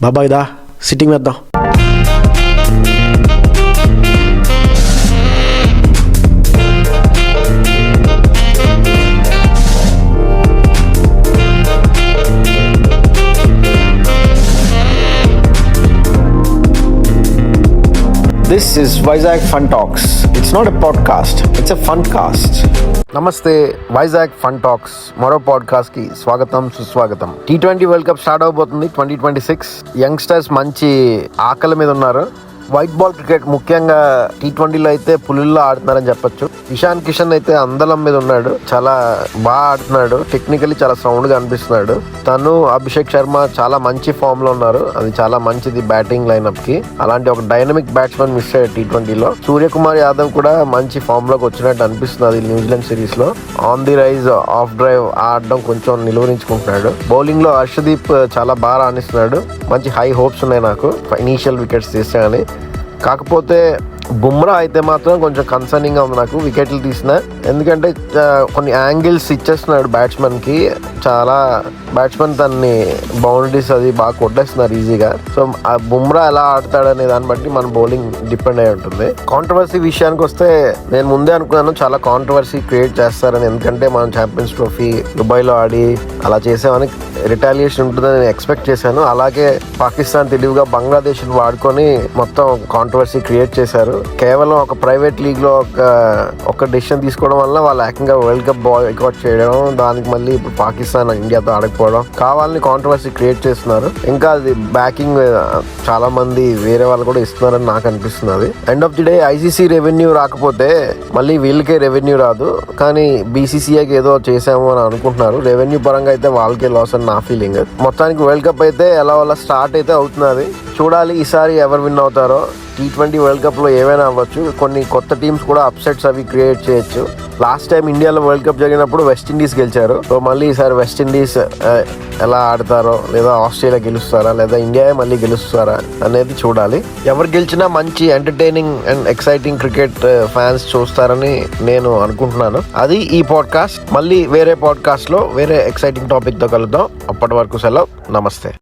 బాబాయ్ దా సిట్టింగ్ వేద్దాం. This is Vizag Fun Talks. It's not a podcast, it's a fun cast. నమస్తే, Vizag fun talks మరో podcast కి స్వాగతం సుస్వాగతం. T20 వరల్డ్ కప్ స్టార్ట్ అవబోతుంది 2026. యంగ్స్టర్స్ మంచి ఆకలి మీద ఉన్నారు. వైట్ బాల్ క్రికెట్ ముఖ్యంగా T20లో అయితే పులిల్లో ఆడుతున్నారని చెప్పొచ్చు. ఇషాన్ కిషన్ అయితే అందలం మీద ఉన్నాడు, చాలా బాగా ఆడుతున్నాడు, టెక్నికలీ చాలా సౌండ్ గా అనిపిస్తున్నాడు. తను అభిషేక్ శర్మ చాలా మంచి ఫామ్ లో ఉన్నారు, అది చాలా మంచిది బ్యాటింగ్ లైనప్ కి. అలాంటి ఒక డైనమిక్ బ్యాట్స్మెన్ మిస్ అయ్యాడు T20లో. సూర్యకుమార్ యాదవ్ కూడా మంచి ఫామ్ లోకి వచ్చినట్టు అనిపిస్తుంది న్యూజిలాండ్ సిరీస్ లో. On the rise of drive ఆడడం కొంచెం నిలువరించుకుంటున్నాడు. బౌలింగ్ లో హర్షదీప్ చాలా బాగా రాణిస్తున్నాడు, మంచి హై హోప్స్ ఉన్నాయి నాకు ఇనీషియల్ వికెట్స్ తీస్తే కానీ. కాకపోతే బుమ్రా అయితే మాత్రం కొంచెం కన్సర్నింగ్ గా ఉంది నాకు, వికెట్లు తీసిన. ఎందుకంటే కొన్ని యాంగిల్స్ ఇచ్చేస్తున్నాడు బ్యాట్స్మెన్ కి, చాలా బ్యాట్స్మెన్ తన్ని బౌండరీస్ అది బాగా కొట్టేస్తున్నారు ఈజీగా. సో ఆ బుమ్రా ఎలా ఆడతాడనే దాన్ని బట్టి మన బౌలింగ్ డిపెండ్ అయి ఉంటుంది. కాంట్రవర్సీ విషయానికి వస్తే నేను ముందే అనుకున్నాను చాలా కాంట్రవర్సీ క్రియేట్ చేస్తారని, ఎందుకంటే మనం ఛాంపియన్స్ ట్రోఫీ దుబాయ్లో ఆడి అలా చేసామని రిటాలియేషన్ ఉంటుందని నేను ఎక్స్పెక్ట్ చేశాను. అలాగే పాకిస్తాన్ తెలివిగా బంగ్లాదేశ్ వాడుకొని మొత్తం కాంట్రవర్సీ క్రియేట్ చేశారు. కేవలం ఒక ప్రైవేట్ లీగ్ లో ఒక డెసిషన్ తీసుకోవడం వల్ల వాళ్ళు ఏకంగా వరల్డ్ కప్ బాయ్కాట్ చేయడం, దానికి మళ్ళీ ఇప్పుడు పాకిస్తాన్ ఇండియాతో ఆడకపోవడం, కావాలని కాంట్రవర్సీ క్రియేట్ చేస్తున్నారు. ఇంకా అది బ్యాకింగ్ చాలా మంది వేరే వాళ్ళు కూడా ఇస్తున్నారని నాకు అనిపిస్తున్నది. End of the day ICC revenue రాకపోతే మళ్ళీ వీళ్ళకే రెవెన్యూ రాదు, కానీ బీసీసీఐకి ఏదో చేసాము అని అనుకుంటున్నారు. రెవెన్యూ పరంగా అయితే వాళ్ళకే లాస్ అని నా ఫీలింగ్. మొత్తానికి వరల్డ్ కప్ అయితే ఎలా స్టార్ట్ అయితే అవుతున్నది. చూడాలి ఈసారి ఎవరు విన్ అవుతారో. T20 వరల్డ్ కప్ లో ఏమైనా అవ్వచ్చు, కొన్ని కొత్త టీమ్స్ కూడా అప్సెట్స్ అవి క్రియేట్ చేయొచ్చు. లాస్ట్ టైం ఇండియాలో వరల్డ్ కప్ జరిగినప్పుడు వెస్టిండీస్ గెలిచారు. సో మళ్ళీ ఈసారి వెస్టిండీస్ ఎలా ఆడతారో, లేదా ఆస్ట్రేలియా గెలుస్తారా, లేదా ఇండియా మళ్ళీ గెలుస్తారా అనేది చూడాలి. ఎవరు గెలిచినా మంచి entertaining and exciting cricket fans చూస్తారని నేను అనుకుంటున్నాను. అది ఈ పాడ్కాస్ట్. మళ్ళీ వేరే పాడ్కాస్ట్ లో వేరే ఎక్సైటింగ్ టాపిక్ తో కలుద్దాం. అప్పటి వరకు సెలవు, నమస్తే.